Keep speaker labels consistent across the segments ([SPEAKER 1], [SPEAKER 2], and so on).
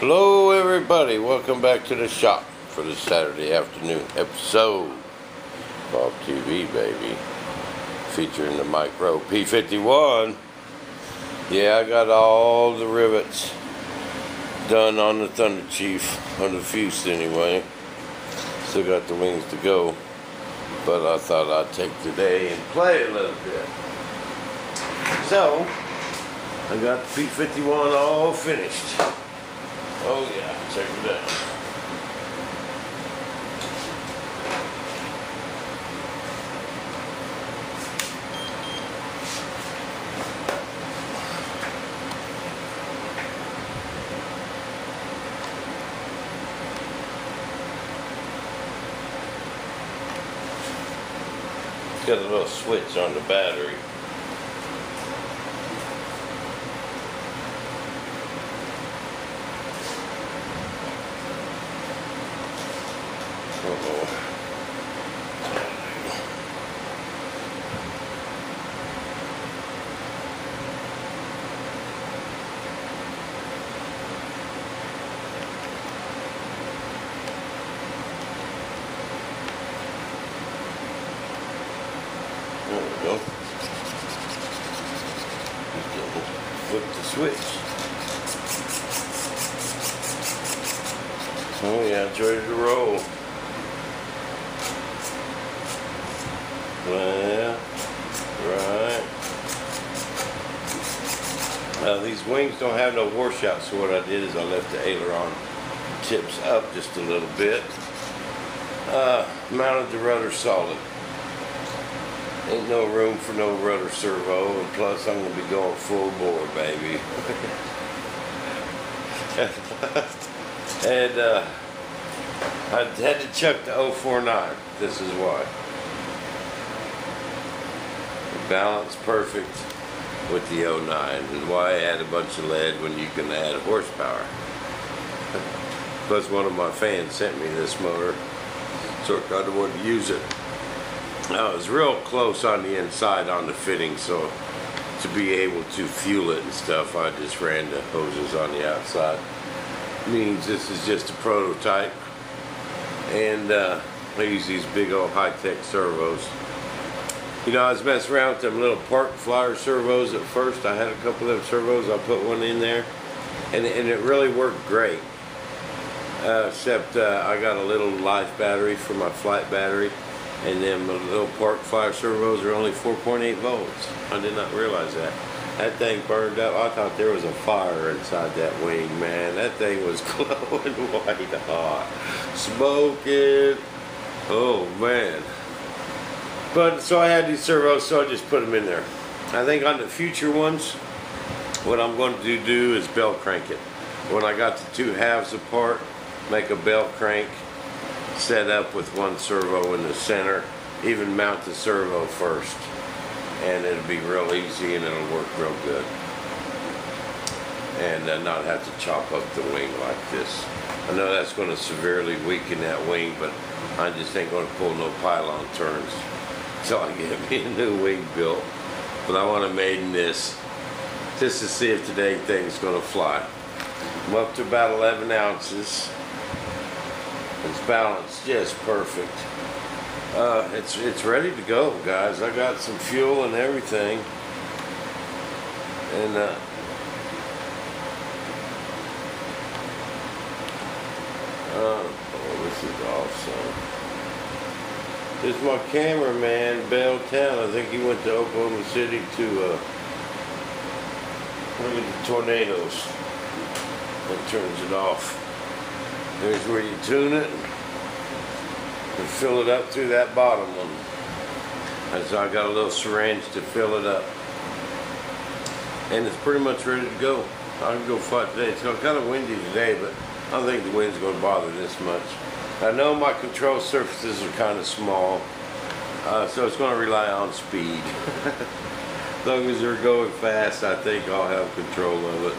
[SPEAKER 1] Hello everybody, welcome back to the shop for this Saturday afternoon episode of TV baby, featuring the micro P-51. Yeah, I got all the rivets done on the Thunder Chief, on the Fuse anyway. Still got the wings to go, but I thought I'd take today and play a little bit. So, I got the P-51 all finished. Oh yeah, check it out. It's got a little switch on the battery. There we go. Flip the switch. Oh yeah, it's ready to roll. Well, right. These wings don't have no washout, so what I did is I left the aileron tips up just a little bit. Mounted the rudder solid. Ain't no room for no rudder servo, and plus I'm going to be going full bore, baby. And I had to chuck the 049. This is why. The balance perfect with the 09, and why I add a bunch of lead when you can add horsepower. Plus one of my fans sent me this motor, so I kind of wanted to use it. Now, it was real close on the inside on the fitting, so to be able to fuel it and stuff, I just ran the hoses on the outside. Means this is just a prototype, and I use these big old high-tech servos. You know, I was messing around with them little park flyer servos at first. I had a couple of them servos. I put one in there, and it really worked great. Except I got a little life battery for my flight battery, and then the little park flyer servos are only 4.8 volts. I did not realize that. That thing burned up. I thought there was a fire inside that wing, man. That thing was glowing white hot. Smoking. Oh, man. But, so I had these servos, so I just put them in there. I think on the future ones, what I'm going to do is bell crank it. When I got the two halves apart, make a bell crank, set up with one servo in the center, even mount the servo first, and it'll be real easy and it'll work real good, and not have to chop up the wing like this. I know that's going to severely weaken that wing, but I just ain't going to pull no pylon turns until I get me a new wing built. But I want to maiden this just to see if today thing's going to fly. I'm up to about 11 ounces. It's balanced just perfect. It's ready to go, guys. I got some fuel and everything, and oh, this is awesome. This is my cameraman, Bell Town. I think he went to Oklahoma City to look at the tornadoes. That turns it off. There's where you tune it and fill it up through that bottom one. And so I got a little syringe to fill it up. And it's pretty much ready to go. I can go fly today. It's kind of windy today, but I don't think the wind's going to bother this much. I know my control surfaces are kind of small, so it's going to rely on speed. As long as they're going fast, I think I'll have control of it.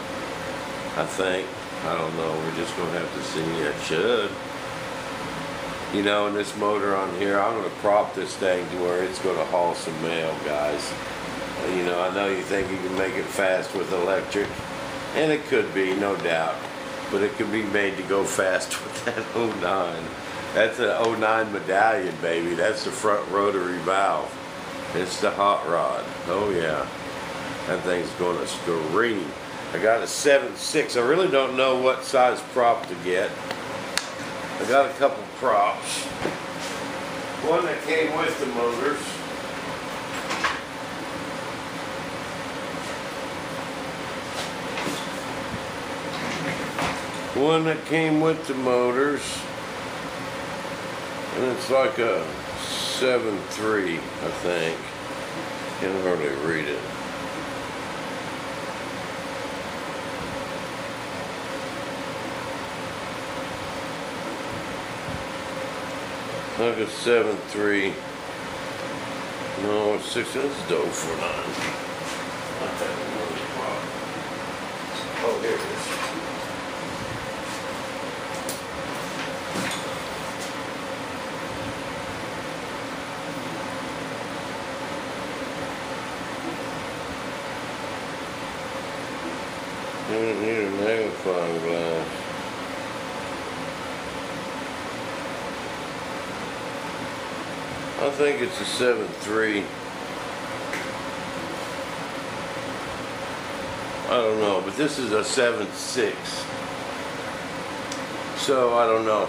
[SPEAKER 1] I think. I don't know. We're just going to have to see. It should. You know, and this motor on here, I'm going to prop this thing to where it's going to haul some mail, guys. You know, I know you think you can make it fast with electric, and it could be, no doubt. but it can be made to go fast with that '09. That's an '09 medallion, baby. That's the front rotary valve. It's the hot rod. Oh yeah, that thing's gonna scream. I got a 7.6. I really don't know what size prop to get. I got a couple props. One that came with the motors. One that came with the motors. And it's like a 7.3, I think. Can't hardly read it. Like a 7.3. No, it's 6. It's dope for 9. Not that another problem. Oh, here it is. You don't need a magnifying glass. I think it's a 7.3. I don't know, but this is a 7.6. So I don't know.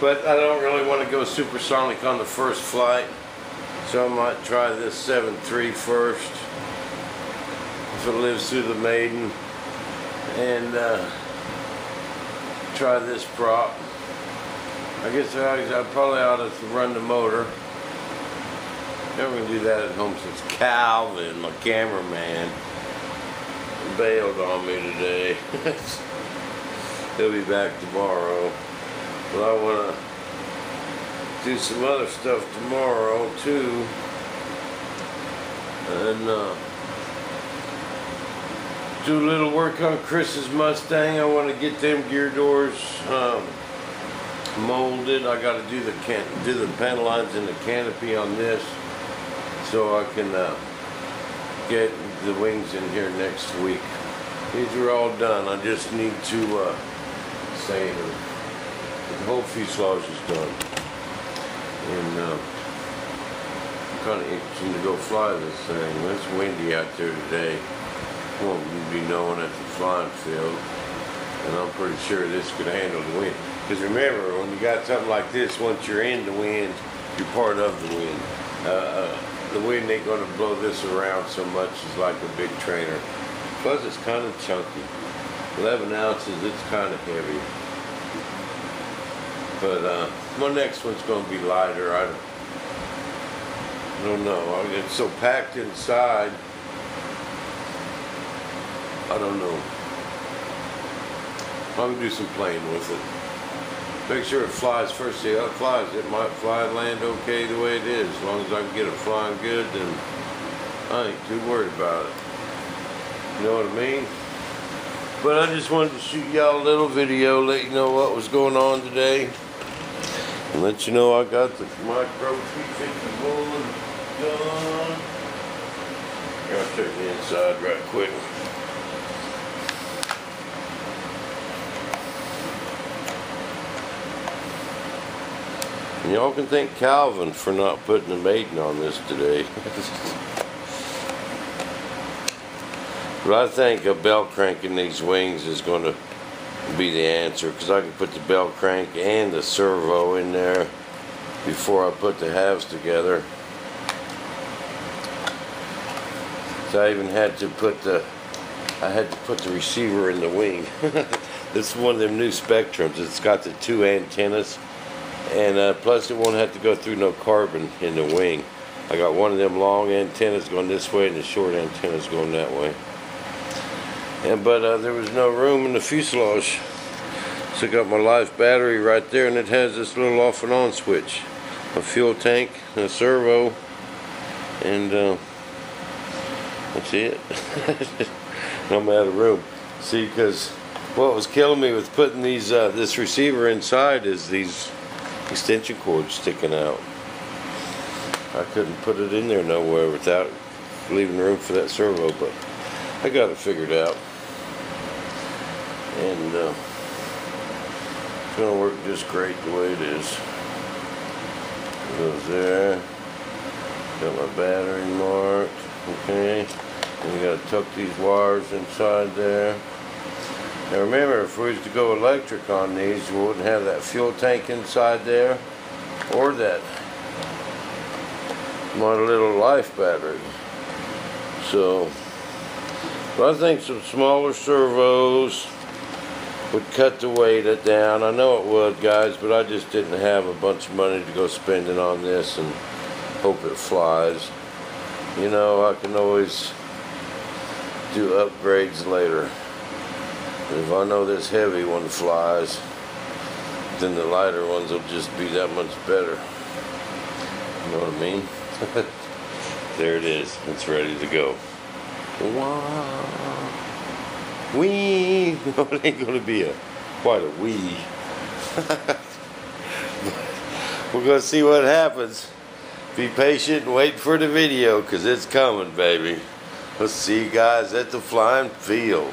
[SPEAKER 1] But I don't really want to go supersonic on the first flight. So I might try this 7.3 first. If it lives through the maiden. And try this prop. I guess I probably ought to run the motor. Never gonna do that at home since Calvin, my cameraman, bailed on me today. He'll be back tomorrow. But I wanna do some other stuff tomorrow too. And do a little work on Chris's Mustang. I want to get them gear doors molded. I got to do the panel lines and the canopy on this, so I can get the wings in here next week. These are all done. I just need to sand them. The whole fuselage is done, and I'm kind of itching to go fly this thing. It's windy out there today. Won't be known at the flying field, and I'm pretty sure this could handle the wind. Because remember, when you got something like this, once you're in the wind, you're part of the wind. The wind ain't going to blow this around so much as like a big trainer. Plus, it's kind of chunky. 11 ounces, it's kind of heavy. But my next one's going to be lighter. I don't know. It's so packed inside. I don't know. I'm going to do some playing with it. Make sure it flies first. See how it flies. It might fly and land okay the way it is. As long as I can get it flying good, then I ain't too worried about it. You know what I mean? But I just wanted to shoot y'all a little video, let you know what was going on today. And let you know I got the micro P-51 done. I'll check the inside right quick. And y'all can thank Calvin for not putting a maiden on this today. But I think a bell crank in these wings is going to be the answer, because I can put the bell crank and the servo in there before I put the halves together. So I even had to put the receiver in the wing. This is one of them new Spectrums. It's got the 2 antennas. And plus it won't have to go through no carbon in the wing. I got one of them long antennas going this way and the short antennas going that way. But there was no room in the fuselage. So I got my life battery right there, and it has this little off and on switch. A fuel tank, a servo, and that's it. I'm out of room. See, because what was killing me with putting these this receiver inside is these extension cords sticking out. I couldn't put it in there nowhere without leaving room for that servo, but I got it figured out. And It's gonna work just great the way it is. Goes there. Got my battery marked. Okay. And you gotta tuck these wires inside there. Now remember, if we was to go electric on these, we wouldn't have that fuel tank inside there, or that my little life battery. So, but I think some smaller servos would cut the weight down. I know it would, guys, but I just didn't have a bunch of money to go spending on this and hope it flies. You know, I can always do upgrades later. If I know this heavy one flies, then the lighter ones will just be that much better. You know what I mean? There it is. It's ready to go. Wow. Wee! No, it ain't gonna be quite a wee. We're gonna see what happens. Be patient and wait for the video, 'cause it's coming, baby. Let's see you guys at the flying field.